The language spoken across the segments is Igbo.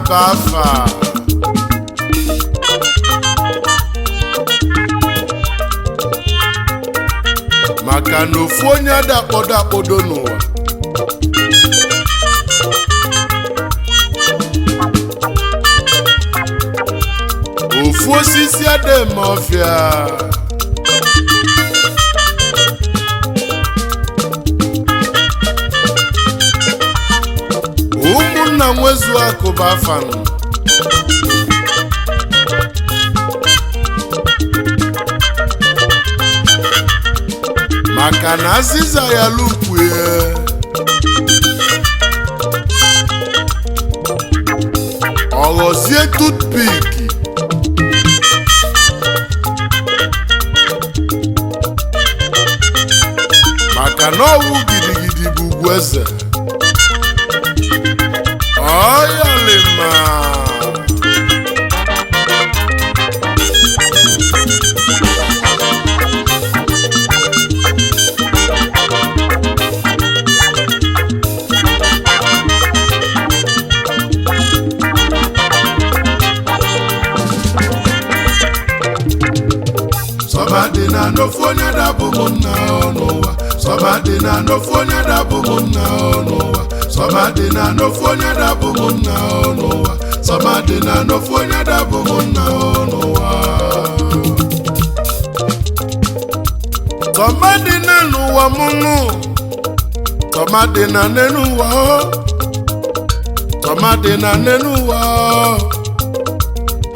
bafa maka na ofu onye adakpodo n'ụwa ofu osisi adịghị ọfịa ụmụnna nwezu akụba afanụ maka na azịza ya lupue ọghọzie toothpick maka na ọwụ gidigidi bụ ugwu eze ọyalima Sọbadịna n'ofu onye dabụ m nna n'ụwa Sọbadịna n'ofu onye dabụ m nna n'ụwa Sọbadịna n'ofu onye dabụ m nna n'ụwa Sọbadịna n'ofu onye dabụ m nna n'ụwa Sọbadịna n'ụwa m nụ Sọbadịna n'ụwa Sọbadịna n'ụwa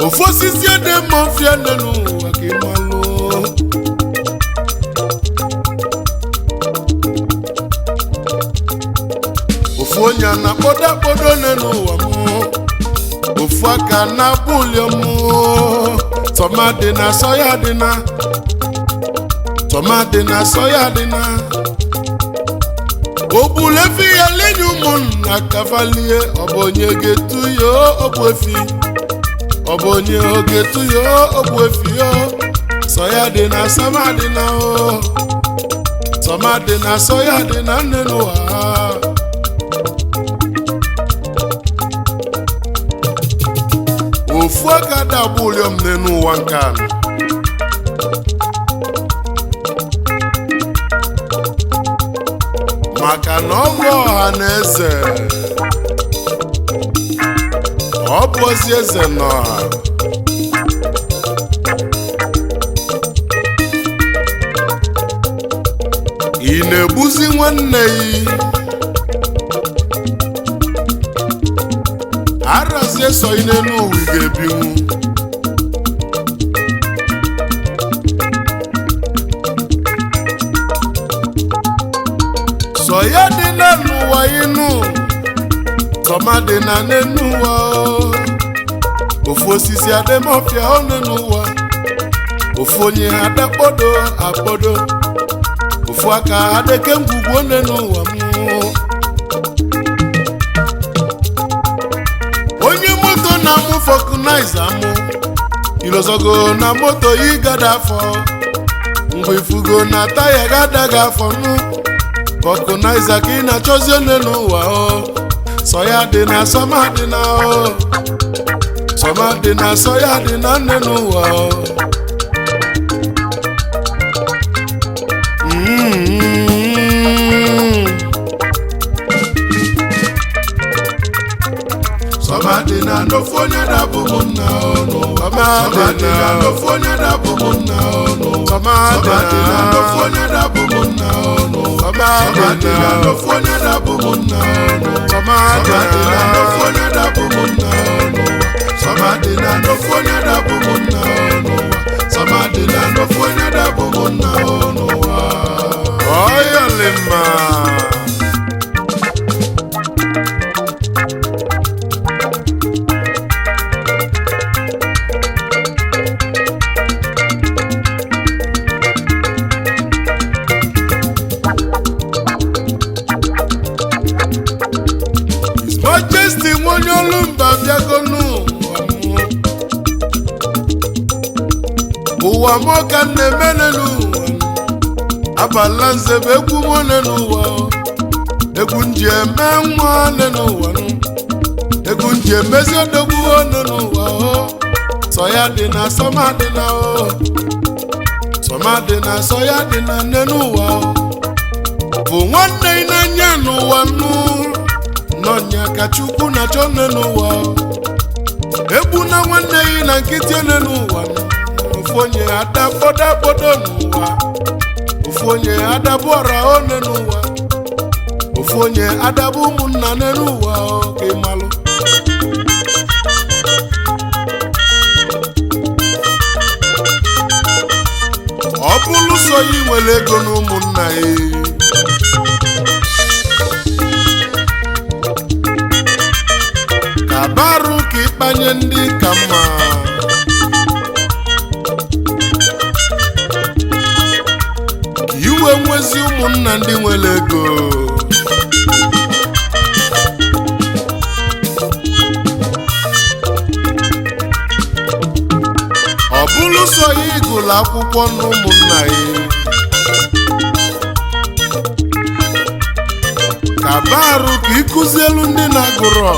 ofu osisi ede mọfịa n'ụwa ka ị malụ ofu onye na-akpọdo n'ụwa m ofu aka na-abụli m Sọmadịna sọya dịna Sọmadịna sọya dịna ogbulefi ya lenye ụmụnna kavalie ọ bụ onye ga-etu ya ogbu efi ọ bụ onye ogetu ya ogbu efi ya Sọyadịna Sọmadịna Sọmadịna Sọyadịna nne n'ụwa ofu aka dabụ ụlọm n'ụwa nke a maka na ọ bụ ọha na eze ọ bụ ozi eze n'ọha ị na-egbuzi nwanne ya arazie so ị n'elu ụwa ị ga-ebinwu Sọyadịna n'ụwa ịnụ Sọmadịna n'enu ụwa ofu osisi ademọfịa ọnụ n'ụwa ofu onye adakpodo akpodo ofu aka adeke ngwugwu ọnụ n'ụwa m onye moto na-amụ fọkụnaiza mụ ilozogo na moto ịgada afọ mgbe ifugo na taya gadaghị afọ nụ fọkụnaiza ka ị na-achọzi ọnụ n'ụwa Sọyadịna Sọmadịna Sọmadịna Sọyadịna nne n'ụwa Sọmadịna n'ofu onye dabụ m nna n'ụwa Sọmadịna n'ofu onye dabụ m nna n'ụwa Sọmadịna n'ofu onye dabụ m nna n'ụwa Sọmadịna n'ofu onye dabụ m nna n'ụwa Sọmadịna n'ofu onye dabụ m nna n'ụwa Sọmadịna n'ofu onye dabụ m nna n'ụwa Sọmadịna n'ofu onye dabụ m nna n'ụwa ọyọlima Majesty nwonye olumba bịagonu ụwa m ka na-eme n'ụwa abala nze bụ egwu m n'ụwa egwu nji eme nwa n'ụwa egwu nje mezi odogwu one n'ụwa sọ ya dị na sọma dị na sọma dị na sọ ya dị na nne n'ụwa bụ nwanne ị na-anya n'ụwa n'ọnya ka Chukwu na-achọ nne n'ụwa egbu na nwanne ị na nkịtị one n'ụwa ofu onye adabodo n'ụwa ofu onye adabu ọra one n'ụwa ofu onye adabu ụmụnna n'ụwa ka ị malụ ọ bụrụ so yi nwere ego na ụmụnna ya ka barụ ka ịkpanye ndị ka mma iwe nwezi ụmụnna ndị nwere ego ọ bụrụ so ya ịgụlụ akwụkwọ na ụmụnna ya ka barụ ka ịkụzielu ndị na-agụrọ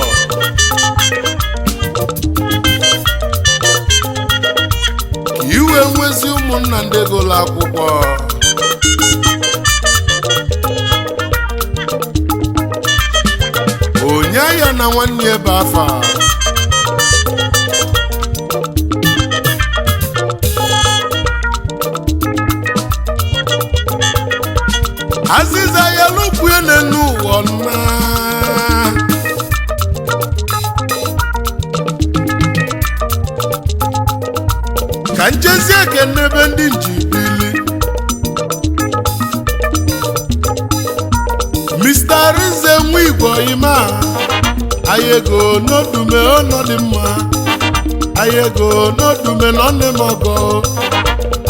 ka iwe nwezi ụmụnna ndị gụlụ akwụkwọ onye ya na nwanne ebe afa azịza ya lụkwue n'ụwa nna ka njezi ekene ebe ndị njibili Mr. Rize nwa Igbo ima ayego n'odume ọnọdụ mma ayego n'odume n'ọnụ mọgọ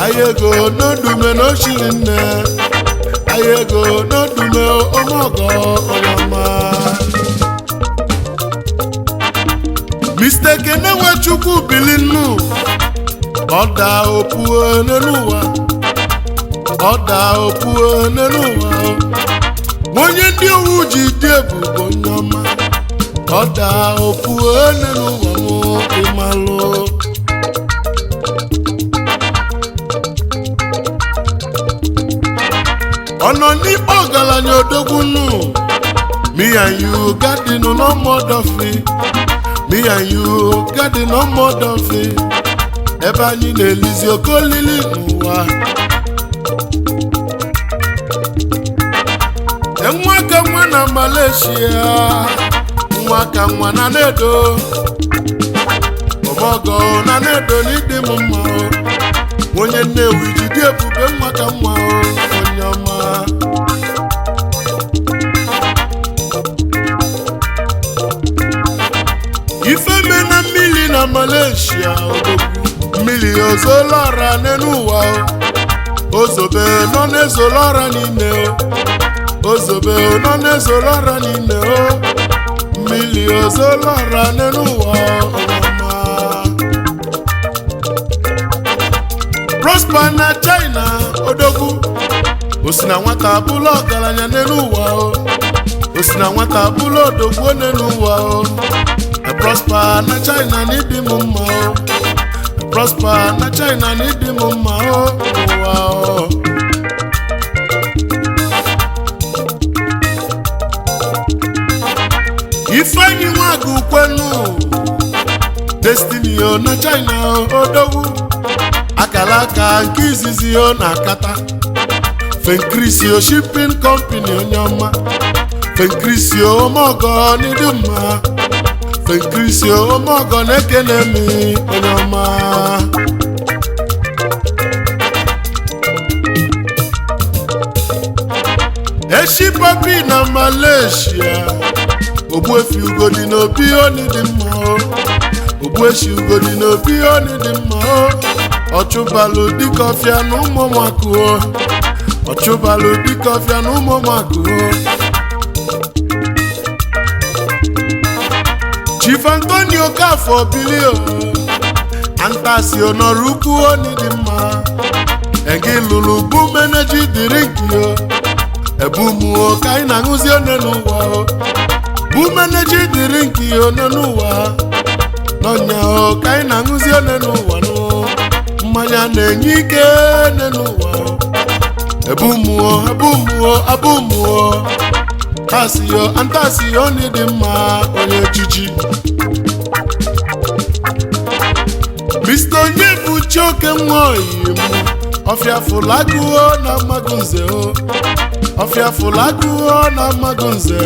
ayego n'odume n'oshiri nne ayego n'odume ọmọgọ ọyọma Mr. Kene Nwachukwu bilinu ọda opuo n'ụwa ọda opuo n'ụwa onye ndị owu ji dị ebubo nyọma ọda opuo n'ụwa m ịmalụ ọnọ n'ikpe ọgaranya odogwunu me and you garden no more dofi me and you garden no more dofi ebe anyị na-elizi okolili n'ụwa nwa ka nwa na Malaysia nwa ka nwa na Nedo ọmọgọ na Nedo n'ịdị m mma onye Nnewi jide ebube nwa ka nwa onye ọma ifeme na mmiri na Malaysia mmiri ozolọra n'ụwa ozobe nọ n'ezolọra n'ime ozobe nọ n'ezolọra n'ime mmiri ozolọra n'ụwa ọma Prosper na China odogwu osi na nwata abụla ọgaranya n'ụwa osi na nwata abụla odogwu n'ụwa Prosper na China n'ịdị m mma Prosper na China n'ịdị m mma ụwa Ifeanyi Nwagụ Ukwenu Destiny na China odogwu akala aka nke izizi na akata Fencrisio Shipping Company onye ọma Fencrisio ọmọgọ n'ịdị mma Fencrisio ọmọgọ na-ekene m onye ọma Eshi Papi na Malaysia Ogbuefi ugodi n'obi oni dị mma Ogbueshi ugodi n'obi oni dị mma Ọchụbalụ dịka ọfịa na ụmụmakụ Ọchụbalụ dịka ọfịa na ụmụmakụ Chief Antonio Kafọ Bilio Antasio nọrọ ukwu oni dị mma Egi lụrụ bụ meneji dịrị gị ebumu ka anyị na-aṅụzi one n'ụwa bụ managing drink one n'ụwa n'ọnya ka anyị na-aṅụzi one n'ụwa nụ mmanya na-enye ike one n'ụwa ebu mmụọ asiyo antasiyo n'ịdị mma onye echichi Mr. onye bụ Chioke Nwoyim ọfịa fụlagụọ na Amagunze ọfịa fụlagụọ na Amagunze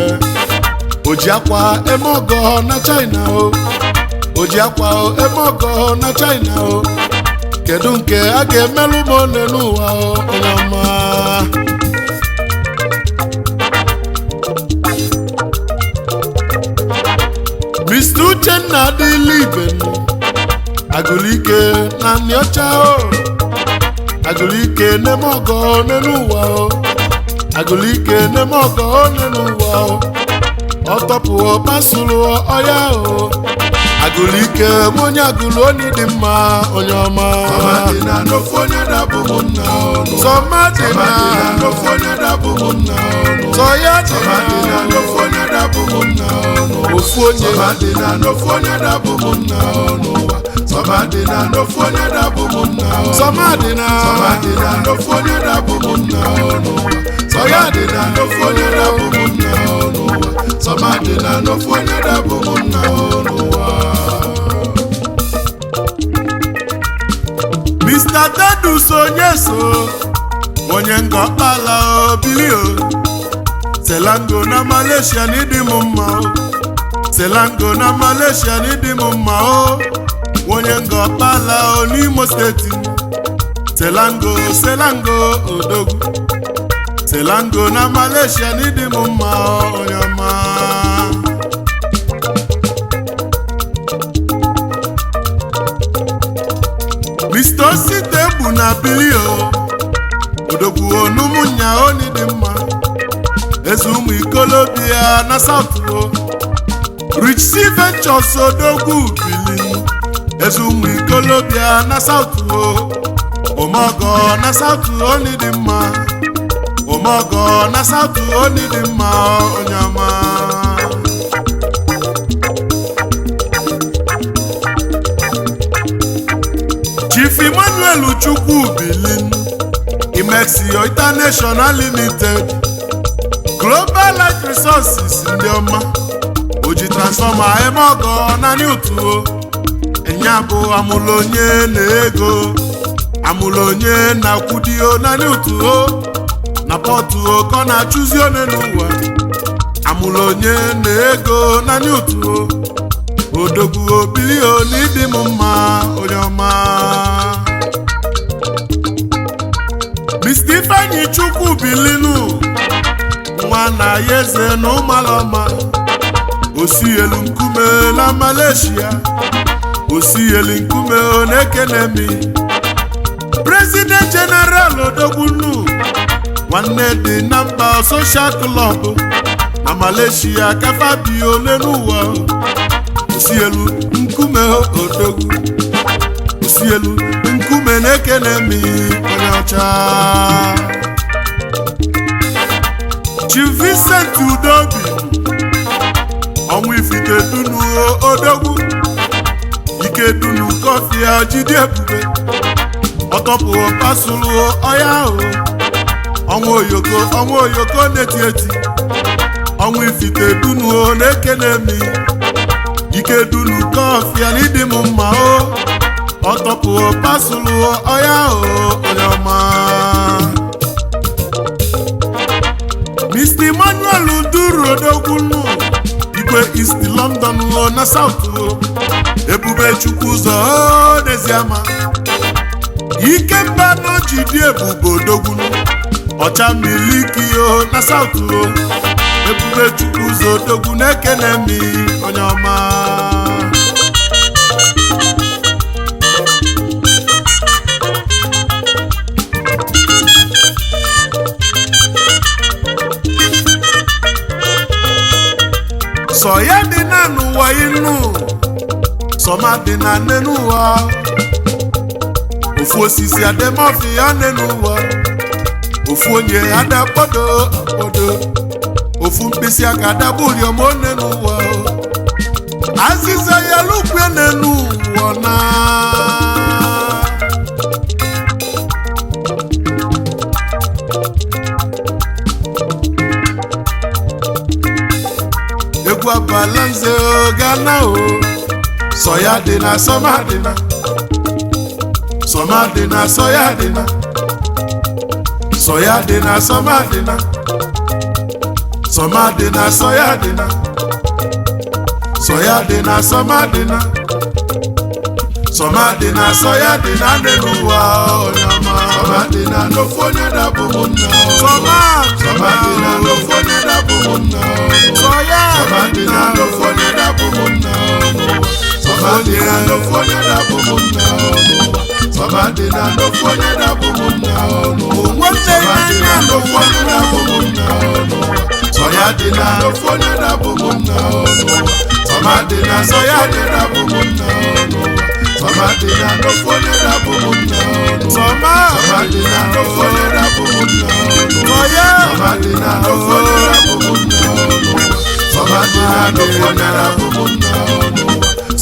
oji akwa eme ọgọ na China oji akwa eme ọgọ na China kedu nke a ga-emelụ m ole n'ụwa onye ọma Mr. Uchenna Adịliben Agụlike na Nịọcha Agụlike n'eme ọgọ n'ụwa Agụlike n'eme ọgọ n'ụwa ọtọpụ pasụlụ ọya Agụlike onye agụlụ onye dị mma onye ọma Sọmadịna n'ofu onye dabụ m nna Sọmadịna n'ofu onye dabụ m nna Sọmadịna n'ofu onye dabụ m nna ofu onye Sọmadịna n'ofu onye dabụ m nna Sọmadịna n'ofu onye dabụ m nna Sọmadịna n'ofu onye dabụ m nna Sọmadịna n'ofu onye dabụ m nna Sọmadịna n'ofu onye dabụ m nna Mr. Tedus Onyeso onye ngọkpala obilio Selango na Malaysia n'ịdị m mma Selango na Malaysia n'ịdị m mma onye ngọkpala n'Imo steeti Selango odogwu Selango na Malaysia n'ịdị m mma onye ọma Mr. Osite bụ na bilio odogwu onumunya oni dị mma eze ụmụ ikolobia na South Rich Sea Ventures odogwu bili eze ụmụ ikolobia na South Omogo na South oni dị mma Omogo na South oni dị mma onye ọma Chief Emmanuel Chukwu Bilin Imexio International Limited Global Light Resources ndị ọma oji transformer eme ọgọ na Newtuo enya bụ amụlonye na ego amụlonye na kwudio na Newtuo na Portuo ka na-achụzi one n'ụwa amụlonye na ego na Newtuo odogwu obilio n'ịdị m mma onye ọma Mr. Ifeanyi Chukwu Bilinu nwa na ya eze na ụmalọma osi elu nkume na Malaysia osi elu nkume na-ekenemi President General Odogbunu nwanne dị na mba Social Club na Malaysia kafabi ole n'ụwa osi elu nkume odogwu osi elu nkume na-ekenemi onye ọcha Chief Vincent Udobi ọnwụ ifite dunu odogwu ike dunu kọfịa jide ebube ọtọpụ pasụlụ ọya ọnwụ oyoko na-eti eti ọnwụ ifite dunu na-ekenemi ike dunu kọfịa n'ịdị m mma ọtọpụ pasụlụ ọya onye ọma Mr. Emmanuel Duru Odogbunu igwe East London na South Ebube Chukwu ụzọ n'eziama Ikemba n'ojidi Ebube Odogbunu ọcha miliki na South Ebube Chukwu ụzọ Odogwu na-ekenemi onye ọma sọ ya dị na n'ụwa inu sọma dị na nne n'ụwa ofu osisi ademọfi ya nne n'ụwa ofu onye adakpodo ofu mkpịsị aka dabụri omone n'ụwa azịza ya lukwe n'elu ụwa na egwu abalanze gana o soya dị na sọma dị na sọma dị na soya dị na soya dị na sọma dị na sọma dị na soya dị na soya dị na sọma dị na sọma dị na soya dị na n'ụwa onyama sọma dị na n'ofu onye dabụ m nna sọma dị na n'ofu onye dabụ m nna sọma dị na n'ofu onye dabụ m nna sọma dị na n'ofu onye dabụ m nna sọma dị na n'ofu onye dabụ m nna sọma dị na n'ofu onye dabụ m nna soya dị na n'ofu onye dabụ m nna sọma dị na soya dị na dabụ m nna sọma dị na n'ofu onye dabụ m nna sọma dị na n'ofu onye dabụ m nna sọma dị na n'ofu onye dabụ m nna sọma dị na n'ofu onye dabụ m nna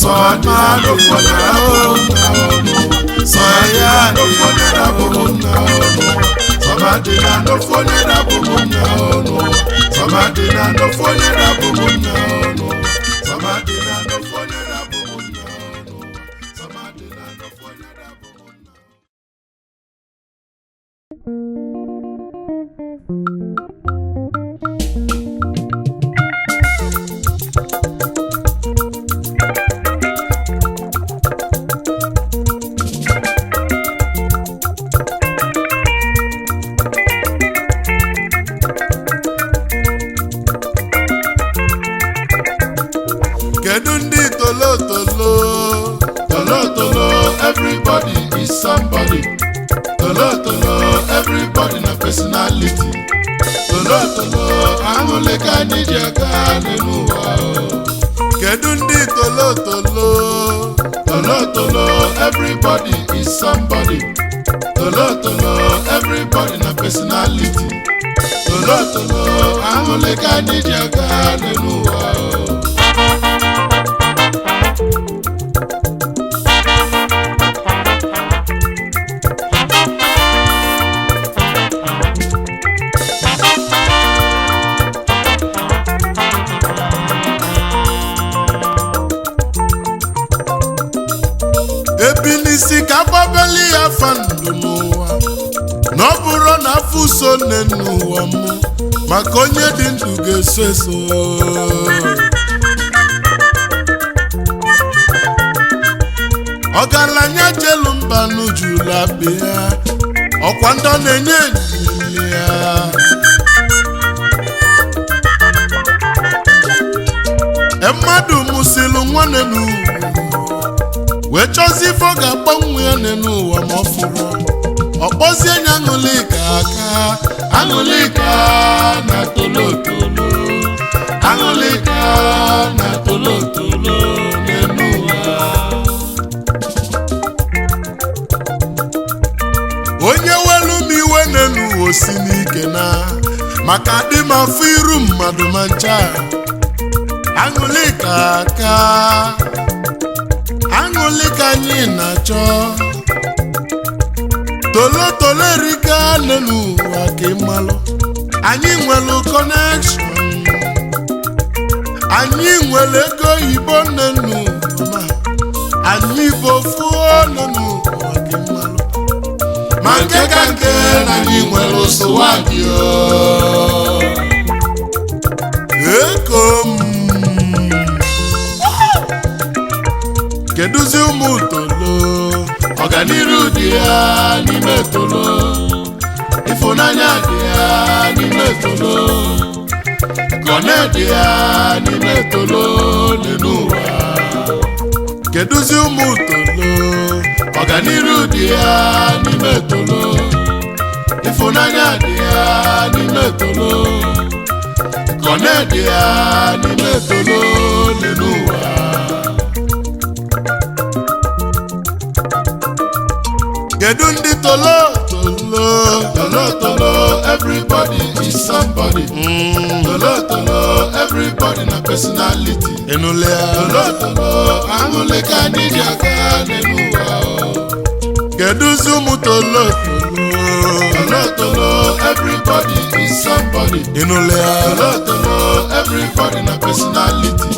sọma dị na n'ofu onye dabụ m nna soya n'ofu onye dabụ m nna sọma dị na n'ofu onye dabụ m nna sọma dị na n'ofu onye dabụ m nna sọma dị na n'ofu onye dabụ m nna sọma dị na n'ofu onye dabụ m nna. Kedu ndị tolotolo tolotolo everybody is somebody tolotolo everybody na personality tolotolo aṅụle ka anyị ji aga n'ụwa kedu ndị tolotolo tolotolo everybody is somebody tolotolo everybody na personality tolotolo aṅụle ka anyị ji aga n'ụwa ebilisi ka gbabeli ya fandu n'ụwa na ọ bụrụ na afọ so n'ụwa m maka onye dị ndụ ga-eso eso ọgaranya jelu mba n'ujula be ya ọkwa ndọ na-enye enyi ya mmadụ mụsịlụ nwanne n'ụwa wee chọzie ife ọ ga-agbanwe ya n'ụwa ma ọ fụrụ ọkpọzie nya aṅụlịka aka aṅụlịka na tolotolo aṅụlịka na tolotolo n'ụwa onye welu m iwe n'ụwa osi n'ike na maka adị m afọ iru mmadụ ma ncha aṅụlịka aka aṅụlị ka anyị na-achọ tolotolo erika n'ụwa ka ịmalụ anyị nwere connection anyị nwere ego oyibo n'ụwa anyị bụ ofu n'ụwa ka ịmalụ ma nke ka nke na anyị nwere ụsụwa dị eko keduzi ụmụ tolo ọganiru dị ya n'ime tolo ịfụnanya dị ya n'ime tolo kọne dị ya n'ime tolo n'ụwa keduzi ụmụ tolo ọganiru dị ya n'ime tolo ịfụnanya dị ya n'ime tolo kọne dị ya n'ime tolo n'ụwa kedu ndị tolo tolo, everybody is somebody. Tolo, everybody na personality. Tolo, angoleka nidiaka nenuwa. Keduzumu tolo. Tolo, everybody is somebody. Tolo, everybody na personality.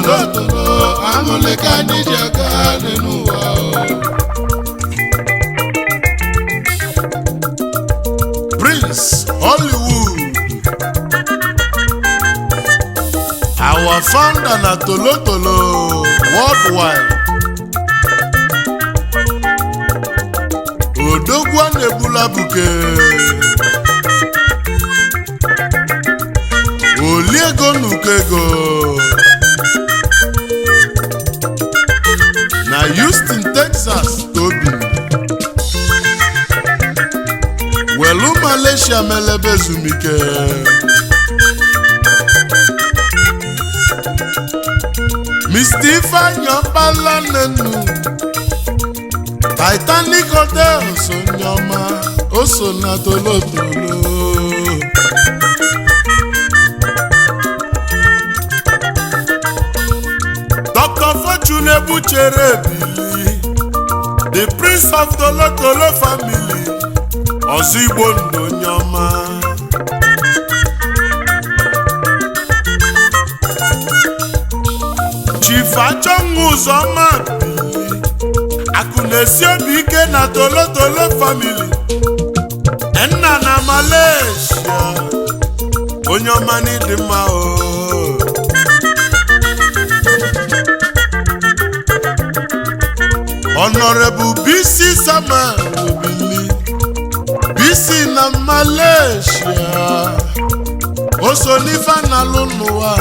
Tolo, angoleka nidiaka nenuwa. Prince Hollywood, our founder na Tolo worldwide. Odogwa nebula buke, Oliego nukego, na Houston, Texas, Toby. Welu Malaysia melebe zumike. Mr. Ifeanyi Ọkpala nenu Titanic Hotel Sonyoma oso na Tolo. Dr. Fortune Ebuchere Bili, the Prince of Tolo family. Ozigbo Ndonyoma, Chief Achonwu Uzoma Bili, Akunesi Obike na Tolo family. Enna na Malaysia, Onyoma ni dima o. Honorable BC Sama Bili, BC na Malaysia, oso nifa na lunuwa,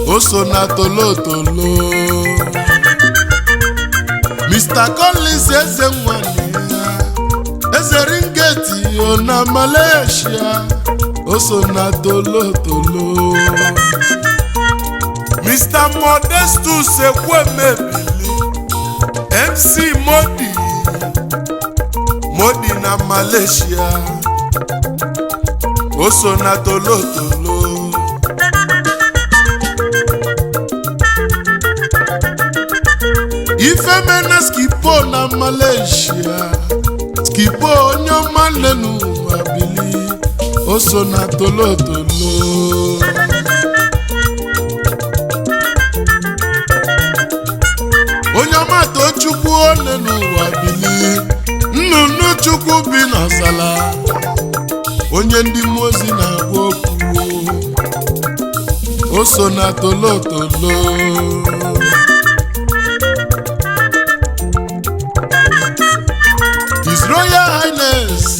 oso na Tolo. Mr. Collins eze mwani, eze Ringeti o na Malaysia, oso na Tolo. Mr. Modestus Ekweme Bili, MC Modi na Malaysia, oso na Tolo. Ifemena Skipo na Malaysia, Skipo Onyoma nenu Abili, oso na Tolo. Onyoma Tochukwu onenu Abili, nnụnụ Chukwu bi n'ọzala, onye ndị mmụọ ozi na-agwa okwu, oso na Tolo. His Royal Highness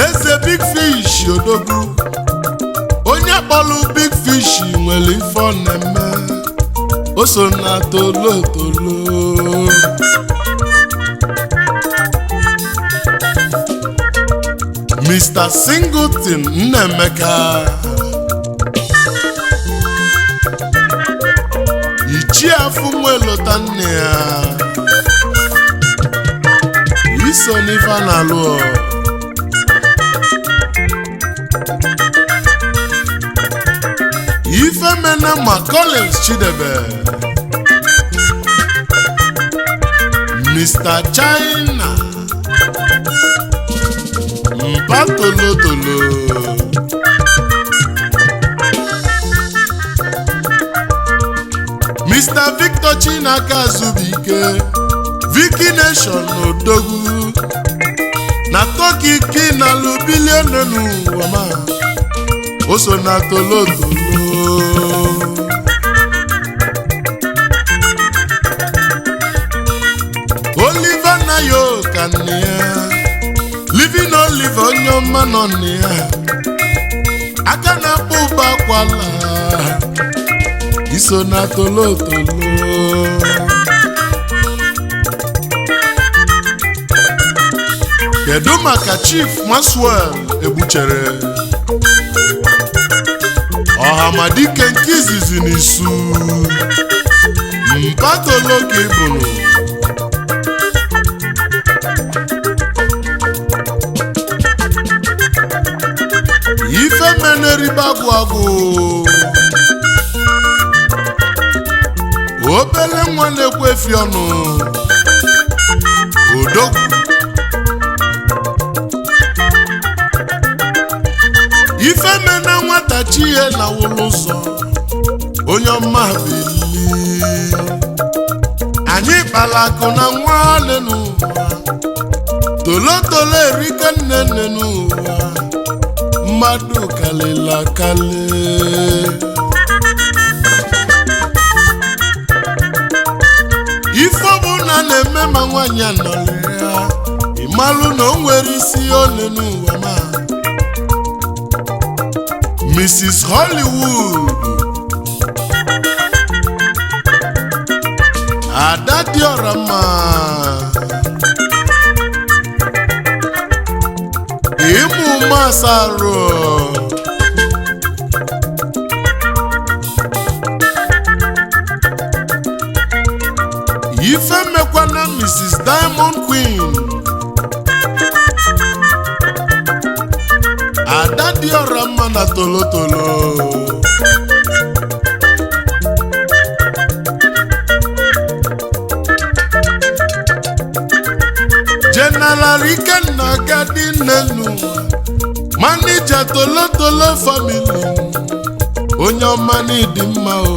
Eze Big Fish Odogwu, onye kpọrọ Big Fish nwere ife ọ na-eme, oso na Tolo. Mr. Singleton Nnemeka, Ichie Afunwe lota nne ya, iso n'ife na-alụ. Ifemena ma Collins Chidebe, Mr. China Mpa Tolo. Mr. Victor Chinaka Zubike, Vicky Nation Odogwu, na Tokiki na Lubilionu Wama, oso na Tolo. Oliver Nayo Kania, Living Oliver Onyoma Nonia, aka na-akpụ ụbakwala, iso na Tolo. Kedu maka Chief Maxwell Ebuchere, Ọhamadike nke izizi n'isu, Mpa Tolo ka ịbụrụ. meneribe agwụ obele nwa na-ekwe efi ọnụ odogwu ife mena nwata chi ihe na wụlụ ụzọ onye ọma bili anyị kpalakụ na nwa ole n'ụwa tolotolo erike nne n'ụwa mmadụ kalịla kalị ife ọbụla na-eme ma nwaanyị anọrọ ya ịmalụ na o nwere isi ole n'ụwa ma Mrs. Hollywood Ada Diora ma ịmụ masaro ife mekwana Mrs. Diamond Queen Ada Diora ma na tolotolo General Ikenna Agadi Nnenu Manager tolotolo family onye ọma n'ịdị mma o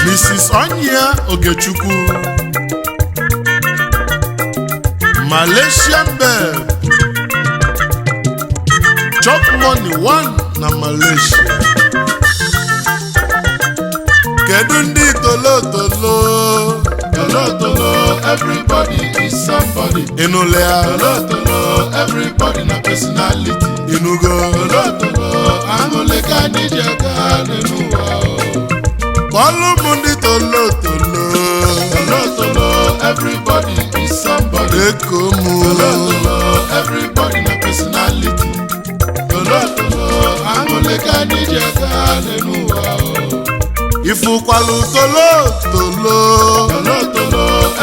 Mrs. Onyia Ogechukwu Malaysian Belle Chop Money One na Malaysia kedu ndị tolotolo everybody is somebody ịnụle ya tolotolo everybody na personality ịnụgo tolotolo aṅụle ka anyị ji aga n'ụwa kpọlụ m ndị tolotolo everybody is somebody eko mụ tolotolo everybody na personality tolotolo aṅụle ka anyị ji aga n'ụwa ifụkwalụ tolotolo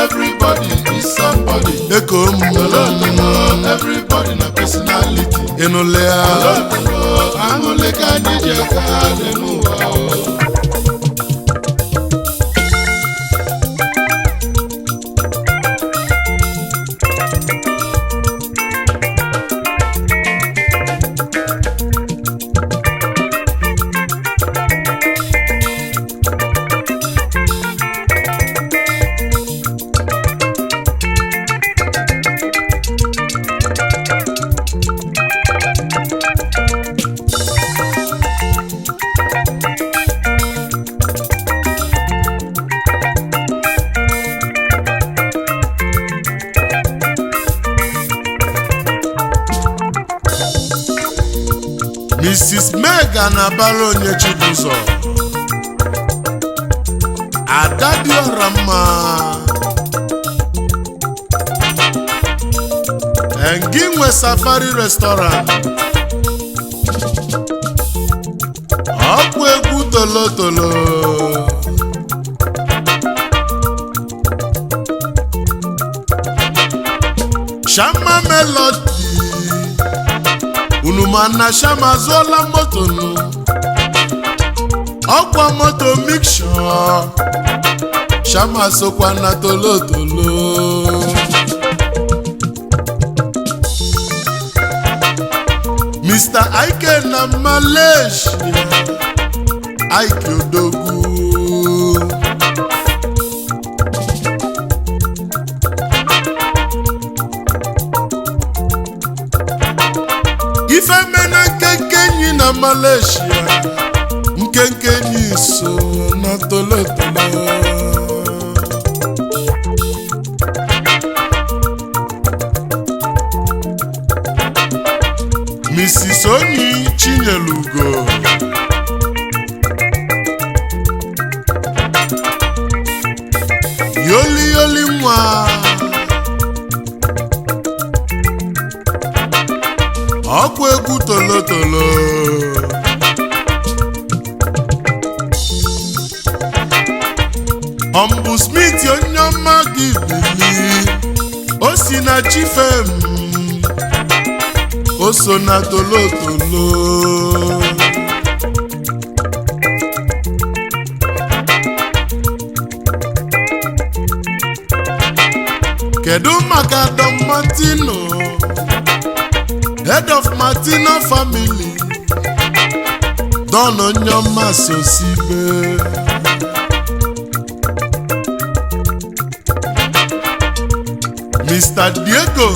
everybody is somebody eko mụ tolotolo everybody na personality ịnụle ya tolotolo aṅụle ka anyị ji aga n'ụwa Mrs. Megan Abara Onyechibụzọ Ada Diora ma Enginwe Safari Restaurant ọkụ egwu tolotolo Shama Melody unu mana Shama zụọla moto nụ ọkwa moto mixture Shama sokwa na tolotolo Mr. Ike na Malaysia Ike Odogwu ife mena nkenke enyi na Malaysia nkenke enyi so na tolotolo Mrs. Onyi Chinyelugo Yoli Yoli nwa ọkụ egwu tolotolo Ọmbụ Smith onye ọma gị bili o si na Chifem, o so na Tolotolo. Kedu maka Don Martino, head of Martino family, Don Onyoma Sosibe. Mr. Diego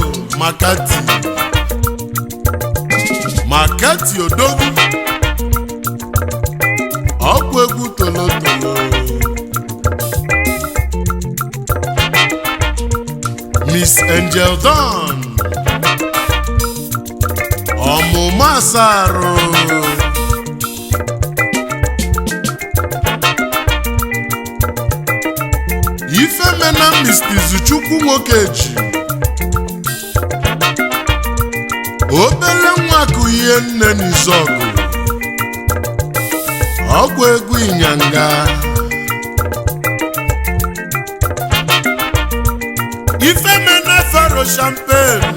Makati Odogwu, ọkwa egwu Tolotolo. Miss Angel Dawn, ọmụma asarụ. Ifemena Mr. Izuchukwu Nwokeji, obere nwa akụ ihe nne n'Izọgụ, ọgwụ egwu ịnyanga. Ifemena Faro Champagne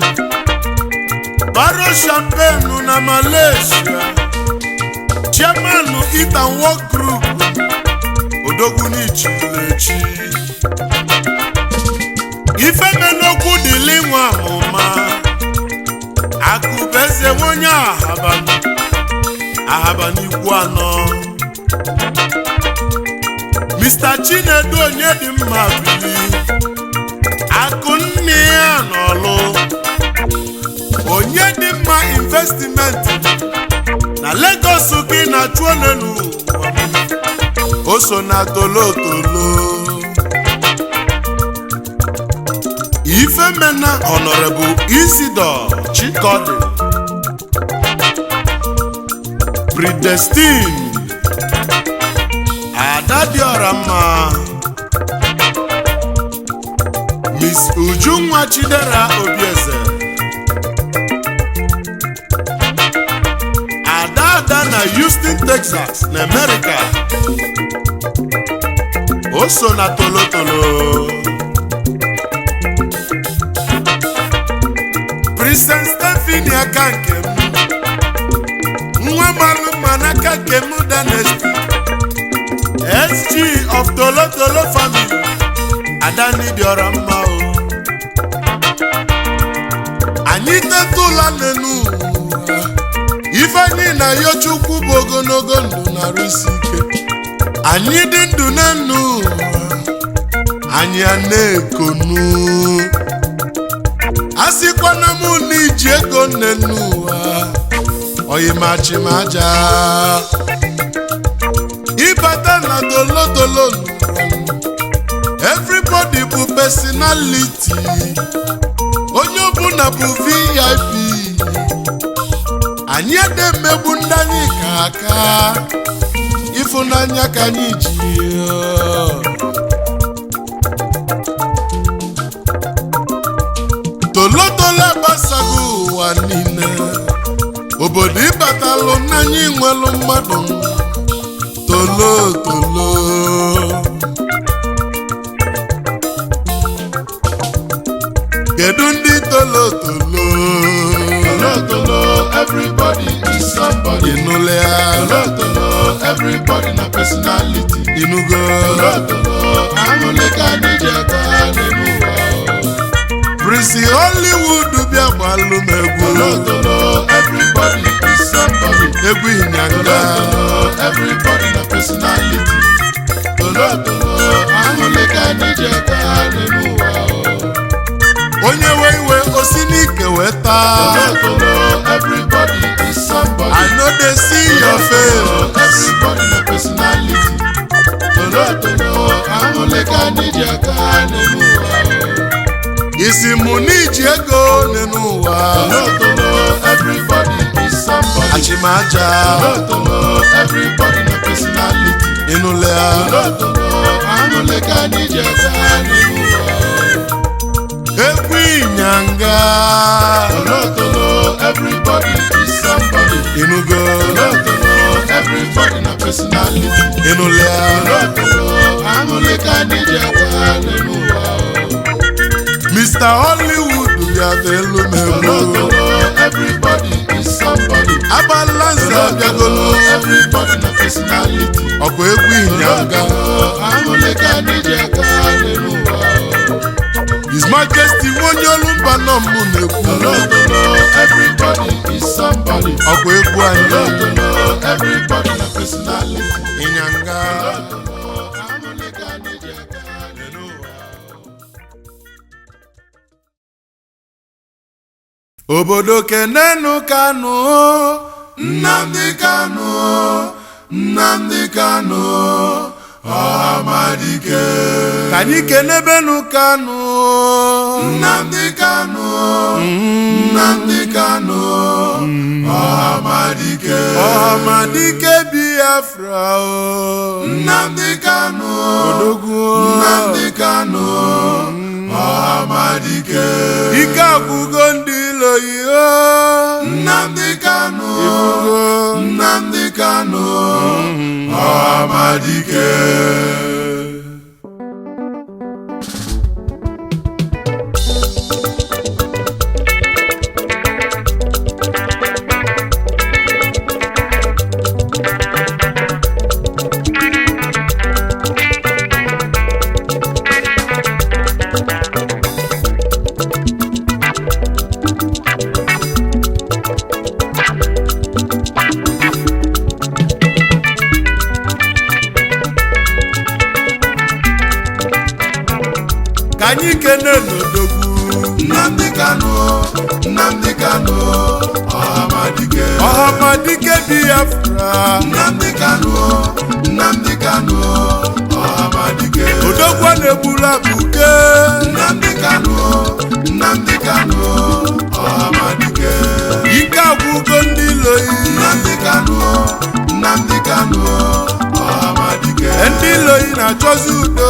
na Malaysia, chairman Eaton Work Group, Odogwu n'ichilechi. Ifemena okwu dịlị nwa amụma, akụbeze onye ahaba n'ikwu anọ. Mr. Chinedu Onyedimma bili, akụ nne ya n'ọlụ. Onyedimma investment na Lagos gị na Chuonenu, o so na Tolotolo. Ifemena Honorable Isidore Chikodi, Predestined, Adadioramma, Miss Ujunwa Chidera Obieze, Adada na Houston, Texas, na America, o so na Tolotolo. Princess Stephanie Akankem, nwa maluma n'aka Kemu Dynasty, SG of Tolotolo family, Adani Dioramma o. Anyị tetụla n'enu, Ifeanyi na Yochukwu bụ ogologo ndụ na arụsị ike. Anyị dị ndụ n'enu, anyị a na-ekonu. Asikwana mụ n'iji ego nne n'ụwa, oyimachimaja. Ịbata na Tolotolo, everybody bụ personality, onye ọbụla bụ VIP. Anyị edemegbu ndị anyị ka aka, ịfụnanya ka anyị ji. Tolotolo agbasago ụwa niile, obodo ịbatalụ n'anya nwelụ mmadụ. Tolotolo, kedu ndị Tolotolo? Tolotolo, everybody is somebody. Inule ya Tolotolo, everybody na personality. Inugo Tolotolo, amụleka n'ijeka n'emuwa. Prisi Hollywood bịa gbalụ m egwu. Tolotolo, everybody is somebody. Egwu ịnyanga. Tolotolo, everybody na personality. Tolotolo, amụleka n'ijeka n'emuwa. Onye we iwe osi n'ike weta. Tolotolo, everybody is somebody. I know they see your face. Everybody na personality. Tolotolo, amụleka n'ijeka n'emuwa. Isi mụ n'iji ego n'ụwa. Tolotolo, everybody is somebody. Achimaja. Tolotolo, everybody na personality. Inule ya Tolotolo, amụleka n'ijeka n'emuwa. egwu ịnyanga. Tolotolo, everybody is somebody. Inugo Tolotolo, everybody na personality. Inule ya Tolotolo, amụleka n'ijeka n'emuwa. Mr. Hollywood bịa velu melu everybody is somebody. abalanze bịagolo Everybody na personality. ọkwa egwu ịnyanga Amụlịka n'iji aka n'ụwa. His Majesty onye olu mba nọ mbụ na-ekwu Everybody is somebody. ọkwa egwu anyị Everybody na personality. ịnyanga Amụlịka n'iji aka n'ụwa. obodo kenenu Kanu Nnamdi Kanu, Nnamdi Kanu, Ọhamadike. ka anyị kenebenu Kanu Nnamdi Kanu, Nnamdi Kanu, Ọhamadike. Ọhamadike Biafra o Nnamdi Kanu, odogwu Nnamdi Kanu, Ọhamadike. ike agwụgo ndị iloyi o Nnamdi Kanu, ifugo Nnamdi Kanu, Ọhamadike. ka anyị kene n'odogwu Nnamdi Kanu, Nnamdi Kanu, Ọhamadike. Ọhamadike Biafra Nnamdi Kanu, Nnamdi Kanu, Ọhamadike. odogwu a na-egbula buke Nnamdi Kanu, Nnamdi Kanu, Ọhamadike. ike agwụgo ndị iloyi Nnamdi Kanu, Nnamdi Kanu, Ọhamadike. ndị iloyi na-achọzi udo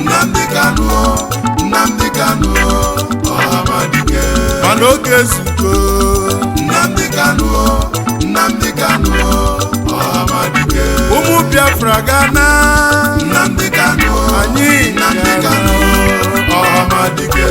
Nnamdi Kanu, Nnamdi Kanu, Ọhamadike. mana oge ezugo Nnamdi Kanu, Nnamdi Kanu, Ọhamadike. ụmụ Biafra gana Nnamdi Kanu, anyị Nnamdi Kanu, Ọhamadike.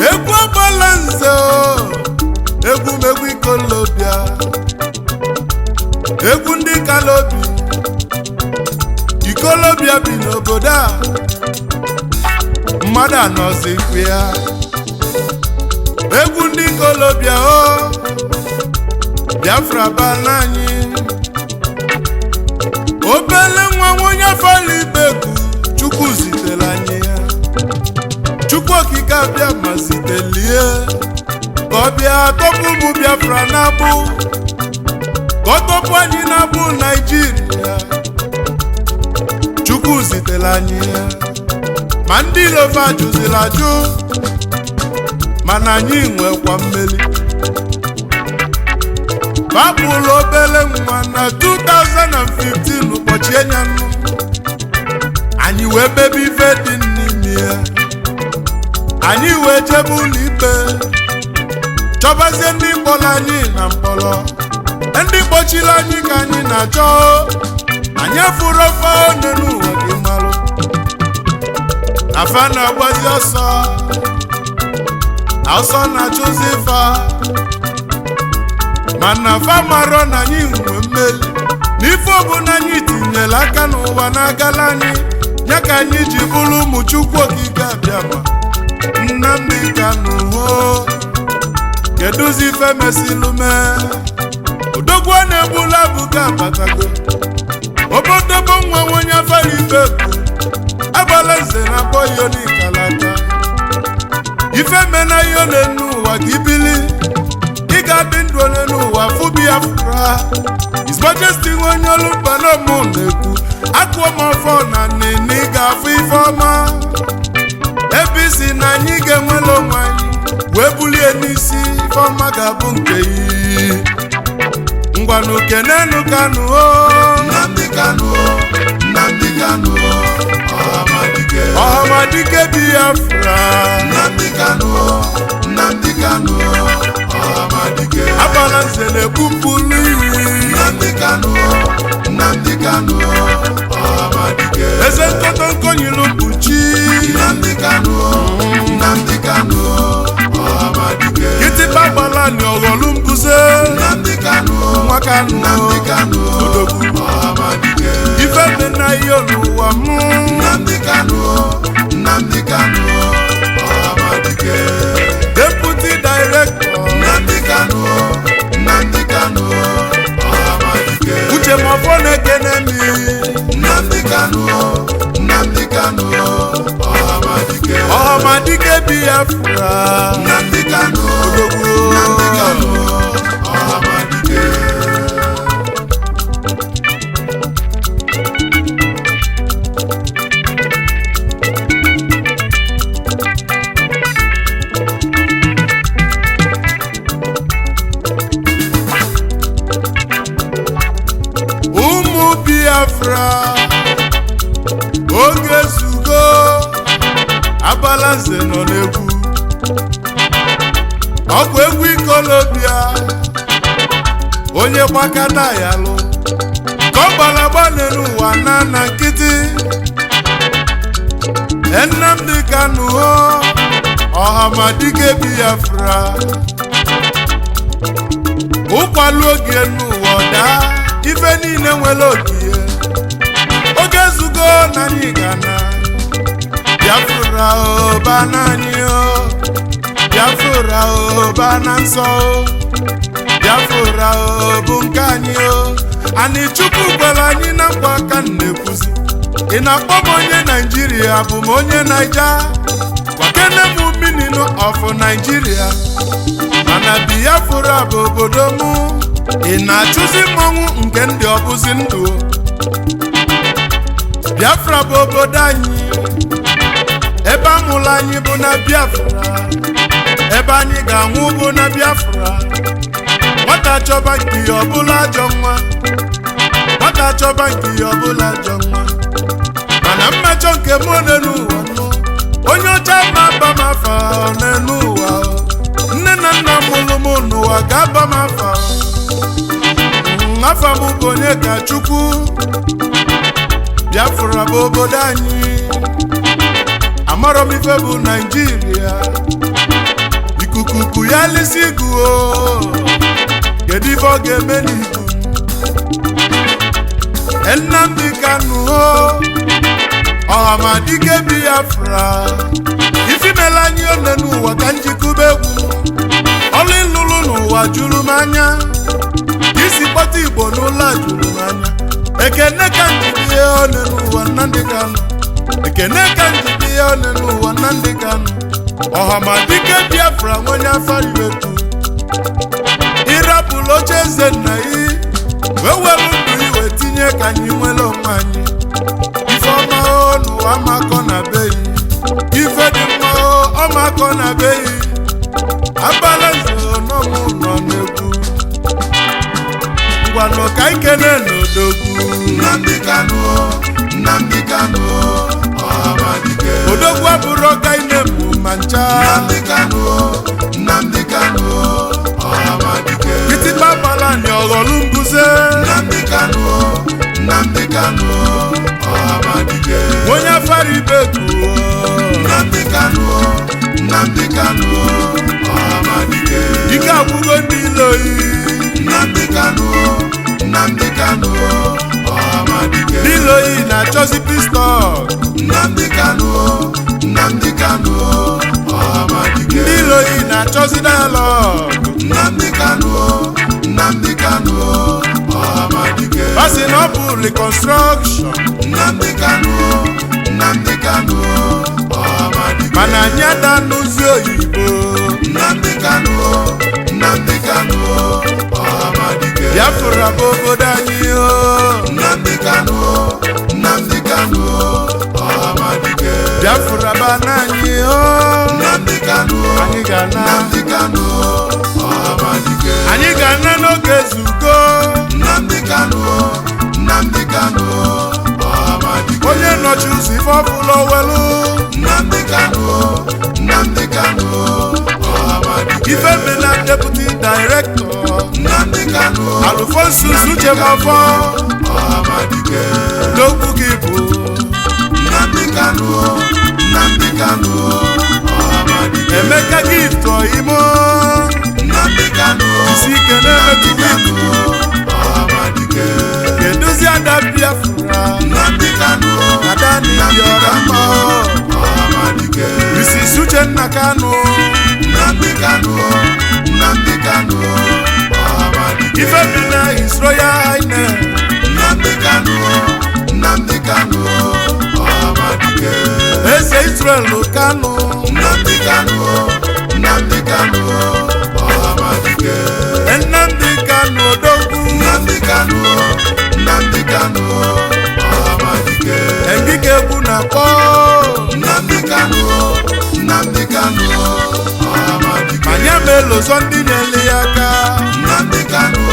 egwu agbala nze o egwu ikolobịa egwu ndị kalobi ikolobịa bi n'obodo a mmadụ anọzikwa ya egwu ndị ikolobịa o Biafra bana anyị obele nwa nwonye afọla ibegwu Chukwu zitere anyị ya Chukwu okike abịa ma zitelie ka ọ bịa tọpụ ụmụ Biafra na-abụ ka ọ tọpụ anyị na-abụ Naịjirịa Chukwu zitere anyị ya ma ndị ilova ajụziri ajụ mana anyị nwekwa mmeli babụlụ obele nwa na 2015 ụbọchị enyanụ anyị wee bebe ife dị n'ime ya anyị wee jebe ụlọ ikpe chọbazie ndị mkpọrọ anyị na mkpọrọ ndị kpọchiri anyị ka anyị na-achọ anyị afụrụ ofe one n'ụwa gị malụ afa na-agbazi ọsọ na-achụzi fa mana fa marọ na anyị nwe mmeli n'ife ọbụla anyị tinyere aka n'ụwa na-agala anyị ya ka anyị ji bụrụ ụmụ Chukwu okike abịama Nnamdi Kanu ho kedụzi ife mesilume odogwu a na-egbula buga abatago obodobo nwa nwonye afara ibe agbala nze na akpọghị onikalata ife mena ihe ole n'ụwa ka ibili ị ga-adị ndụ ole n'ụwa fụ Biafra His Majesty onye olumba n'ọmụ na-ekwu akụọ m ọfọ na nini ga-afụ ife ọma ebe isi na anyị ga-enwela onwe anyị wee bulie n'isi ife ọma ga-abụ nke iyi ngwanụ kenenu Kanu Nnamdi Kanu Nnamdi Kanu Ọhamadike Ọhamadike Biafra Nnamdi Kanu Nnamdi Kanu Ọhamadike Agbalanze na-egbupụlụ iri Nnamdi Kanu Nnamdi Kanu Ọhamadike eze nkọtọnkọ nyilu mkpuchi Nnamdi Kanu Nnamdi Kanu Ọhamadike kịtịkpa gbalani ọghọlụ mbuze Nnamdi Kanu nwa Kanu Nnamdi Kanu Ọhamadike ife dị na ihe n'ụwa mụ Nnamdi Kanu Nnamdi Kanu Ọhamadike Deputy Director Nnamdi Kanu Nnamdi Kanu Ọhamadike Uche Mafọ na-ekene mi Nnamdi Kanu Nnamdi Kanu Ọhamadike Ọhamadike Biafra Nnamdi Kanu Nnamdi Kanu Ọhamadike ụmụ Biafra oge zugo Agbalanze nọ n'egwu ọgwụ egwu ikolobịa onye gbakata ya lụ ka ọ gbalagbane n'ụwa na nkịtị Nnamdi Kanu Ọhamadike Biafra ụkwalụ oge n'ụwa daa ife niile nwere ogie oge zugo na anyị gana Biafra ba n'anyị Biafra ba na nsọ Biafra bụ nke anyị anyị Chukwu gwara anyị na nkwa aka na-ekwuzi ị na-akpọ m onye Naijiria bụ m onye Naija gwakene m meaning of Nigeria mana Biafra bụ obodo mụ ị na-achụzi mmọnwụ nke ndị ọbụzi ndụ Biafra bụ obodo anyị ebe amụrụ anyị bụ na Biafra ebe anyị ga-anwụ bụ na Biafra nwata chọba nke ya ọbụla ajọ nwa nwata chọba nke ya ọbụla ajọ nwa mana mmejọ nke mụ n'elu ụwa nọ onye ọcha na-aba m afa n'elu ụwa nne na nna mụrụ m n'ụwa ga-aba m afa afa m bụ onye ka Chukwu Biafra bụ obodo anyị amarọ m ife bụ Naijiria ikuku ya lisi iguo kedu ife ọ ga-eme n'iku Nnamdi Kanu Ọhamadike Biafra ifimela anyị one n'ụwa ka njikube egwu ọlụ ịlụlụ n'ụwa juru m anya isi kpọta Igbo n'ụlọ juru m anya ekene ka njide ya one n'ụwa Nnamdi Kanu ekene ka njide ya one n'ụwa Nnamdi Kanu Ọhamadike Biafra nwonye afariwetu ịrapụlụ oche eze nna yi wee were ndụ iwe tinye ka anyị nwere onwe anyị ife ọma n'ụwa makọ na be yi ife dị mma ọmakọ na be yi Agbalanze n'ọmụ nọ n'egwu ngwanụ ka ikene n'odogwu Nnamdi Kanu Nnamdi Kanu Ọhamadike odogwu abụrụ ọka ine mụ ma ncha Nnamdi Kanu Nnamdi Kanu Ọhamadike kịtịkpa gbalani ọghọlụ mbuze Nnamdi Kanu Nnamdi Kanu Ọhamadike onye afara ibeku Nnamdi Kanu Nnamdi Kanu Ọhamadike ike agwụgo ndị iloyi Nnamdi Kanu Nnamdi Kanu Ọhamadike ndị iloyi na-achọzi pistọl Nnamdi Kanu Nnamdi Kanu Ọhamadike ndị iloyi na-achọzi dialọg Nnamdi Kanu Nnamdi Kanu Ọhamadike basi na ọ bụ reconstruction Nnamdi Kanu Nnamdi Kanu Ọhamadike mana anyị ada n'ụzi oyibo Nnamdi Kanu Nnamdi Kanu Ọhamadike Biafra bụ obodo anyị Nnamdi Kanu Nnamdi Kanu Ọhamadike Biafra bụ ana anyị Nnamdi Kanu anyị ga-ana Nnamdi Kanu Ọhamadike anyị ga-ana n'oge zugo Nnamdi Kanu Nnamdi Kanu Ọhamadike onye nọchi ụzọ ife ọfụlọ welu Nnamdi Kanu Nnamdi Kanu Ọhamadike Ifemena deputy director Nnamdi Kanu Alfonsus Uchemafọ Ọhamadike n'okwu gị bụ Nnamdi Kanu Nnamdi Kanu Ọhamadike Emeka Gift Oyimo Nnamdi Kanu isi ike na-emetụta ibu Ọhamadike keduzi ada Biafra Nnamdi Kanu ada n'Ibiora mma Ọhamadike Mrs. Uchenna Kanu Nnamdi Kanu Nnamdi Kanu Ọhamadike Ifemena His Royal Highness Nnamdi Kanu Nnamdi Kanu Ọhamadike Eze Israel Kanu Nnamdi Kanu Nnamdi Kanu Ọhamadike Nnamdi Kanu Odogwu Nnamdi Kanu Nnamdi Kanu Ọhamadike Engike Egwu na-akpọ Nnamdi Kanu Nnamdi Kanu Ọhamadike manya melụzọ ndị na-ele ya aka Nnamdi Kanu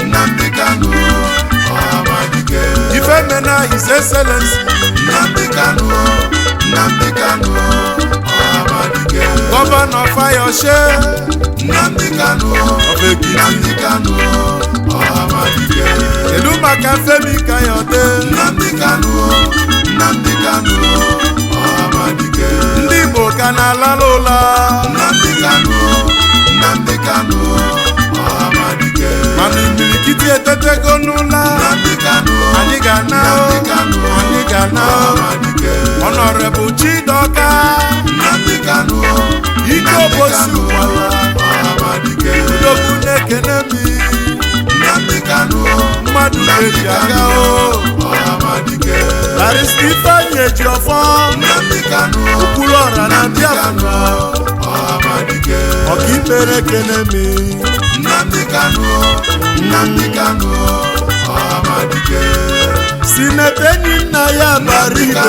Nnamdi Kanu Ọhamadike Ifemena His Excellency Nnamdi Kanu Nnamdi Kanu Ọhamadike Governor Fayose Nnamdi Kanu of Ekiti Nnamdi Kanu Ọhamadike kedu maka Femi Kayode Nnamdi Kanu Nnamdi Kanu Ọhamadike ndị Igbo ka na-alala ụla Nnamdi Kanu Nnamdi Kanu Ọhamadike mana imirikiti etetego n'ụla Nnamdi Kanu anyị ga-ana anyị ga-ana Ọhamadike Honorable Chidoka Nnamdi Kanu ike obosi ụkwala Ọhamadike udogwu na-ekene mi Nnamdi Kanu mmadụ ga-eji aga o Ọhamadike Barrister Ifeanyi Ejiofor Nnamdi Kanu Okwuluọra na Biafra Ọhamadike ọkaikpere ekene mi Nnamdi Kanu Nnamdi Kanu Ọhamadike Sineta enyi nna ya bara ibe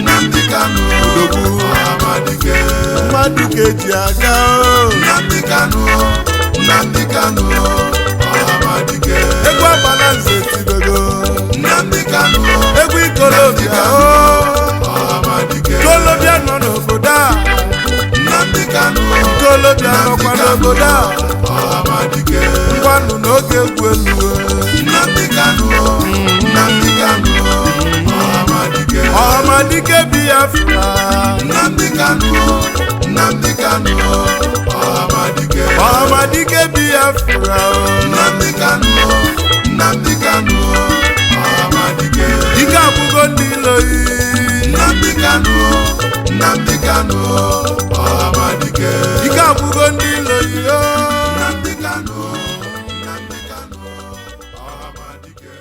Nnamdi Kanu odogwu Ọhamadike mmadụ ga-eji aga o Nnamdi Kanu Nnamdi Kanu Ọhamadike egwu agbala nze tibego Nnamdi Kanu egwu ikolobịa o Ọhamadike ikolobịa nọ n'obodo a Nnamdi Kanu ikolobịa nọkwa n'obodo a Ọhamadike ngwanụ n'oge egwu elu Nnamdi Kanu Nnamdi Kanu Ọhamadike Ọhamadike Biafra Nnamdi Kanu Nnamdi Kanu Ọhamadike Ọhamadike Biafra Nnamdi Kanu Nnamdi Kanu Ọhamadike ike akwụgo ndị iloyi Nnamdi Kanu Nnamdi Kanu Ọhamadike ike akwụgo ndị iloyi o Nnamdi Kanu Nnamdi Kanu Ọhamadike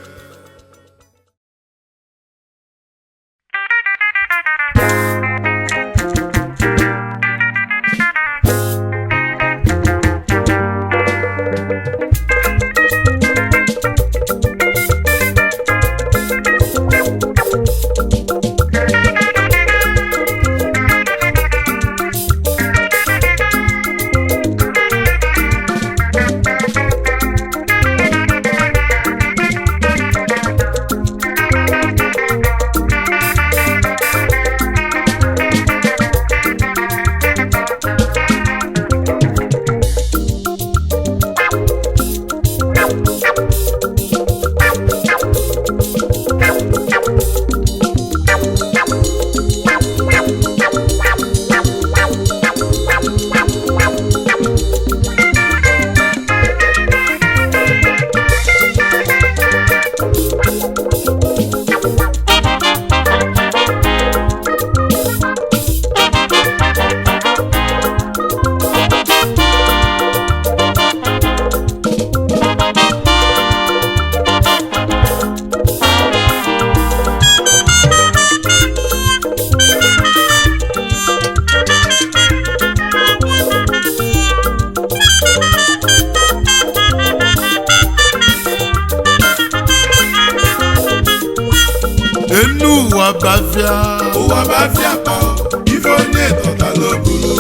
ụwa bafia ụwa bafia pa ife onye tọtala obulu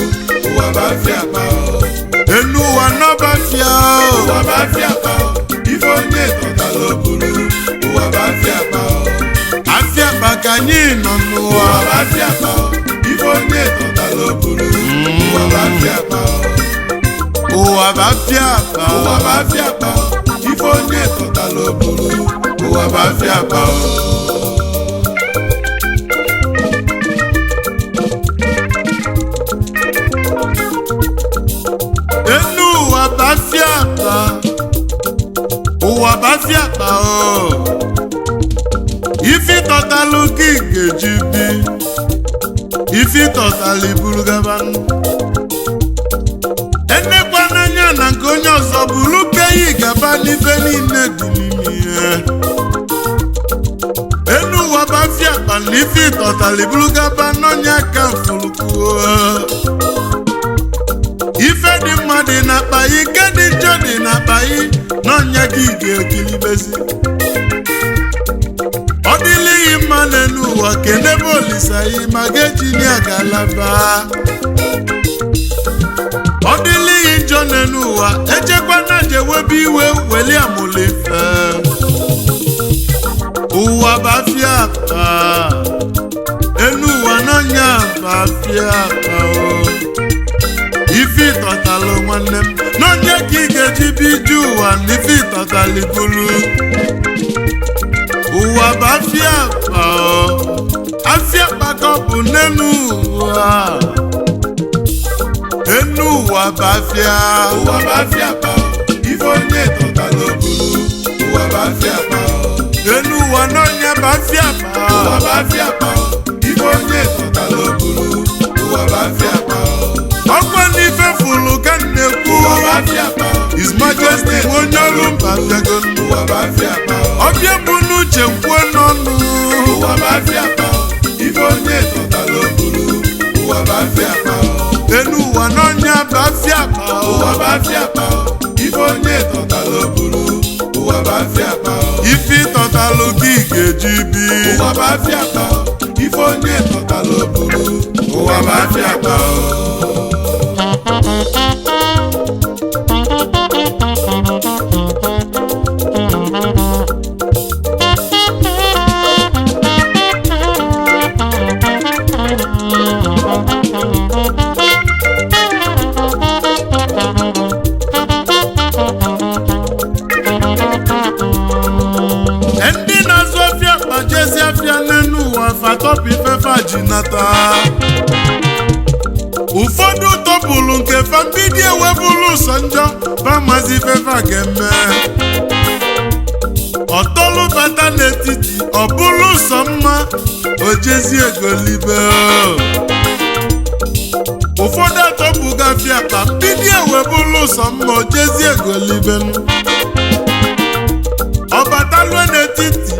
ụwa bafia pa enu ụwa nọ bafia ụwa bafia pa ife onye tọtala obulu ụwa bụ afịa akpa afịa akpa ka anyị nọ n'ụwa ụwa bụ afịa akpa ife onye tọtala obulu ụwa bụ afịa akpa ụwa bụ afịa akpa ụwa bụ afịa akpa ife onye tọtala obulu ụwa bụ afịa akpa enu ụwa bụ afịa akpa ụwa bụ afịa akpa ife tọtalụ gị ga-eji bi ife tọtalụ iburu gaba enekwa n'anya na nke onye ọzọ bụrụ keyi gaba n'ife niile dị n'ime ihe enu ụwa bụ afịa akpa na ife tọtalụ iburu gaba n'onye aka mfụrụkwuo ife dị mma dị n'akpa yi nke dị njọ dị n'akpa yi n'ọnya gị ga-ekilibezi ọ dịlighị mma n'elu ụwa kenebe olisa yi ma ga-eji nye galaba ọ dịlighị njọ n'elu ụwa echekwa na jewebe iwe weli amụlife ụwa bụ afịa akpa elu ụwa n'ọnya bụ afịa akpa ife ịtọtalụ nwanne m n'onye ka ị ga-eji biju ụwa na ife ịtọtalụ bulu ụwa bụ afịa akpa afịa akpa ka ọ bụ n'enu ụwa enu ụwa bụ afịa ụwa bụ afịa akpa ife onye tọtala obulu ụwa bụ afịa akpa enu ụwa n'onye bụ afịa akpa ụwa bụ afịa akpa ife onye tọtala obulu ụwa bụ afịa akpa ọkwa n'ife fụlụ ka m na-ekwu His Majesty onye ọrụ mba bịago ụwa bụ afịa akpa ọbịa bụ n'uche kwuo n'ọnụ ụwa bụ afịa akpa ife onye tọtala obulu ụwa bụ afịa akpa enu ụwa n'ọnya bụ afịa akpa ụwa bụ afịa akpa ife onye tọtala obulu ụwa bụ afịa akpa ife ịtọtalụ gị ga-eji bi ụwa bụ afịa akpa ife onye tọtala obulu ụwa bụ afịa akpa ndị na-azụ afịa akpa jezi afịa n'enu ụwa fatọpụ ifefe ji nata ụfọdụ tọpụlụ nke fambidi ewebụlụ ụsọ njọ famazi ifefe a ga-eme ọtọlụ bata n'etiti ọbụlụ ụsọ mma ojezi egolibe ụfọdụ atọpụga afịa akpa mbidi ewebụlụ ụsọ mma ojezi egolibe ọbatalụ n'etiti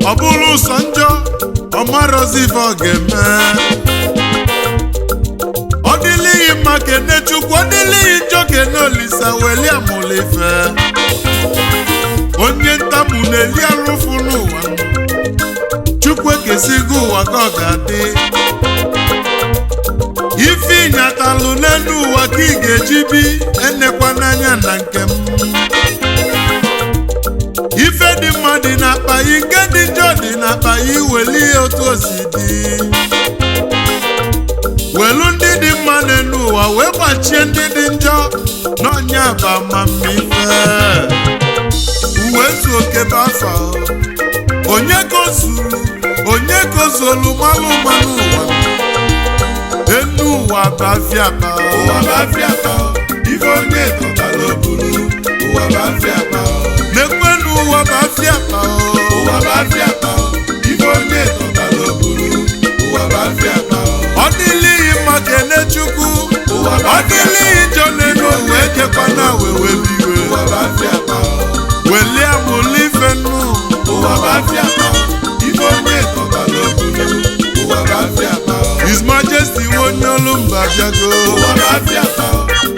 ọbụlụ ụsọ njọ ọmarozi ife ọ ga-eme ọ dịlighị mma kene Chukwu ọ dịlighị njọ kene Olisa weli amụlife onye ntamu na-eli arụfụ n'ụwa Chukwu ekesigo ụwa ka ọ ga-adị ife ịnyatalụ n'elu ụwa ka ị ga-eji bi enekwa n'anya na nke m ife dị mma dị n'akpa yi nke dị njọ dị n'akpa yi weli otu o si dị welu ndị dị mma n'elu ụwa wee gbachie ndị dị njọ n'ọnya bụ amamife uwe zu oke bụ afa onye kozulu malụ mmanụ ụwa enu ụwa bụ afịa akpa ụwa bụ afịa akpa ife onye tọtala obulu ụwa bụ afịa akpa n'ekwenu ụwa bụ afịa akpa ụwa bụ afịa akpa ife onye tọtala obulu ụwa bụ afịa akpa ọ dịlighị mma kene Chukwu ụwa bụ ọ afịa akpa dịlighị njọ n'elu ụwa ekekwana weweliwe ụwa bụ afịa akpa welie amụlife nnu ụwa bụ afịa akpa ife onye tọtala obulu ụwa bụ afịa akpa His Majesty onye ọrụ mba bịago ụwa bụ afịa akpa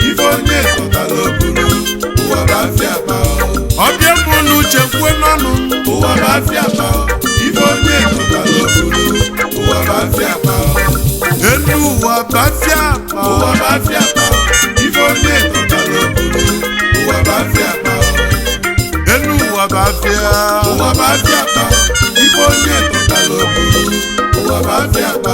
ife onye tọtala obulu ụwa bụ afịa akpa ọbịa bụ n'uche kwuo n'ọnụ ụwa bụ afịa akpa ife onye tọtala obulu ụwa bụ afịa akpa enu ụwa bụ afịa akpa ụwa bụ afịa akpa ife onye tọtala obulu ụwa bụ afịa akpa enu ụwa bụ afịa ụwa bụ afịa akpa ife onye tọtara oburu ụwa bụ afịa akpa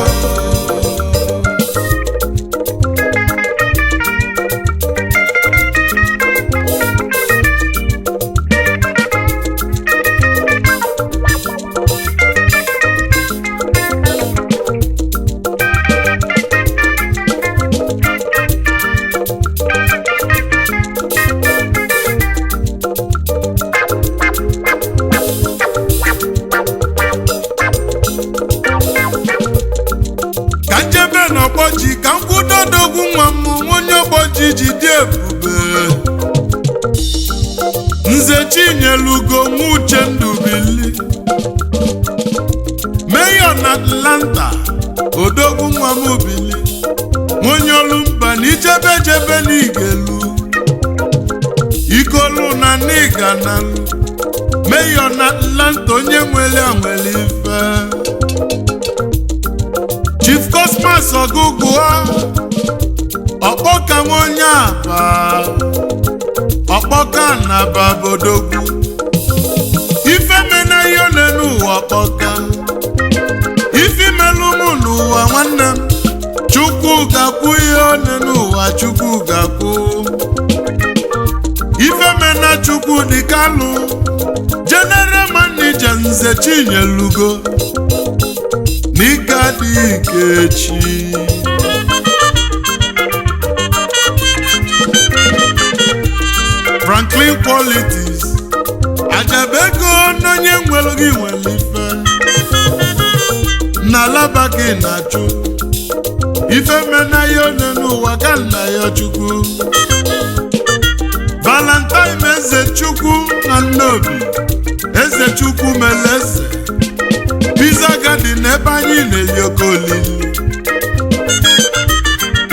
ka nkwụdodogwu nwa m onye ogboji ji dị ebube Nze Chinyelugo nwa Uchendu Bili Mayor na Atlanta odogwu nwa m Bili onye Olumba na ijebejebe n'Igelu Ikolu na Niganalu Mayor na Atlanta onye nwere anwere ife Chief Cosmas Ogugua Ọkpọka onye Aba Ọkpọka na Babodogwu Ife mena yone n'ụwa Ọkpọka Ife melumu n'ụwa nwanne m Chukwu gakwu yone n'ụwa Chukwu gakwu Ife mena Chukwu dịkalụ General Manager Nze Chinyelugo Nika Dikechi Franklin Qualities Ajabego n'onye nwere gị nwere ife n'alaba gị na-achụ ife mena ya onye n'ụwa ka nna ya Chukwu Valentine Ezechukwu na Nnobi Ezechukwu Meleze Pizza Garden ebe anyị na-eli oke olili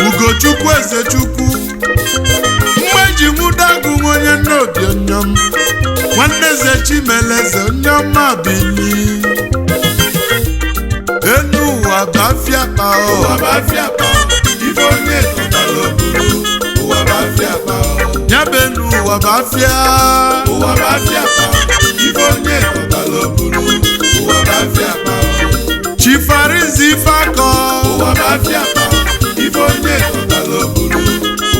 Ugochukwu Ezechukwu mgbeji nwụdagụ onye Nnobi onyom nwanne Ezechi Meleze onyoma Bili enu ụwa bụ afịa akpa ụwa bụ afịa akpa ife onye tọtara oburu ụwa bụ afịa akpa ya bụ enu ụwa bụ afịa ụwa bụ afịa akpa ife onye tọtara oburu ụwa bụ afịa akpa Chifarizi Ifeakọ ụwa bụ afịa akpa ife onye tọtara oburu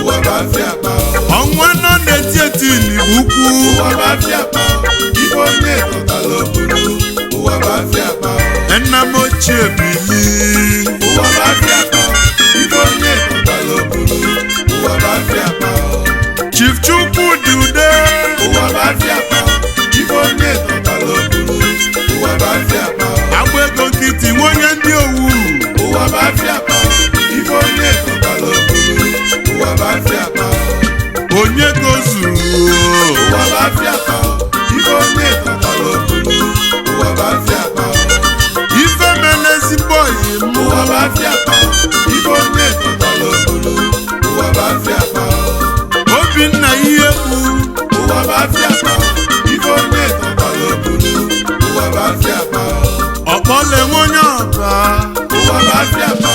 ụwa bụ afịa akpa ọnwa nọ n'eti eti n'Igbo ụwa bụ afịa akpa ife onye tọtara oburu ụwa bụ afịa akpa nna m ochie Bili ụwa bụ afịa akpa ife onye tọtara oburu ụwa bụ afịa akpa Chief Chukwudi Ude ụwa bụ afịa akpa ife onye tọtara oburu ụwa bụ afịa akpa agba ego nkịtị nwonye ndị owu ụwa bụ afịa akpa ife onye tọtara oburu ụwa bụ afịa akpa onye gozuru ụwa bụ afịa akpa ife onye tọtara oburu ụwa bụ afịa akpa ife mele ezigbo yi m ụwa bụ afịa akpa ife onye tọtara oburu ụwa bụ afịa akpa Obinna ihe kpu ụwa bụ afịa akpa ife onye tọtara oburu ụwa bụ afịa akpa ọkpọle onye ọba ụwa bụ afịa akpa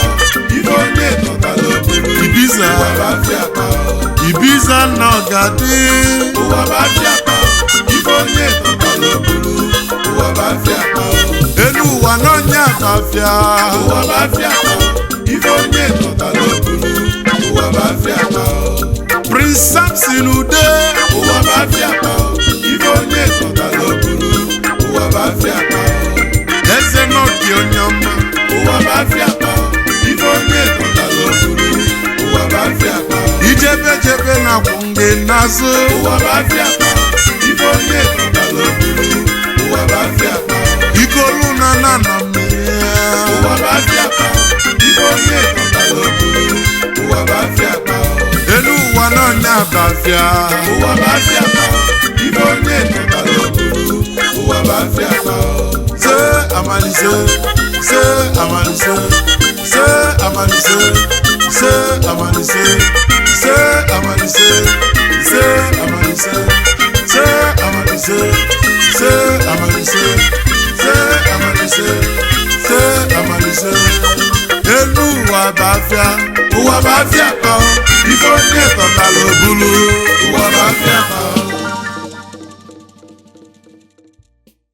ife onye tọtara oburu Ibiza ụwa bụ afịa akpa Ibiza na ọgadị ụwa bụ afịa akpa ife onye tọtara oburu ụwa bụ afịa akpa elu ụwa n'onye abafịa ụwa bụ afịa akpa ife onye tọtara oburu ụwa bụ afịa akpa Prince Samson Ude ụwa bụ afịa akpa ife onye tọtara oburu ụwa bụ afịa akpa Eze Nọki onye ọma ụwa bụ afịa akpa ife onye tọtara oburu ụwa bụ afịa akpa ijebejebe na kwụnge n'azụ ụwa bụ afịa akpa ife onye tọtara oburu ụwa bụ afịa akpa Ikolu na nana mmiri ụwa bụ afịa akpa ife onye tọtara oburu ụwa bụ afịa akpa elu ụwa n'onye abafịa ụwa bụ afịa akpa ife onye tọtara oburu ụwa bụ afịa akpa se amalise se amalise se amalise se amalise se amalise se amalise se amalise se amalise se amalise se amalise elu ụwa bụ afịa ụwa bụ afịa akpa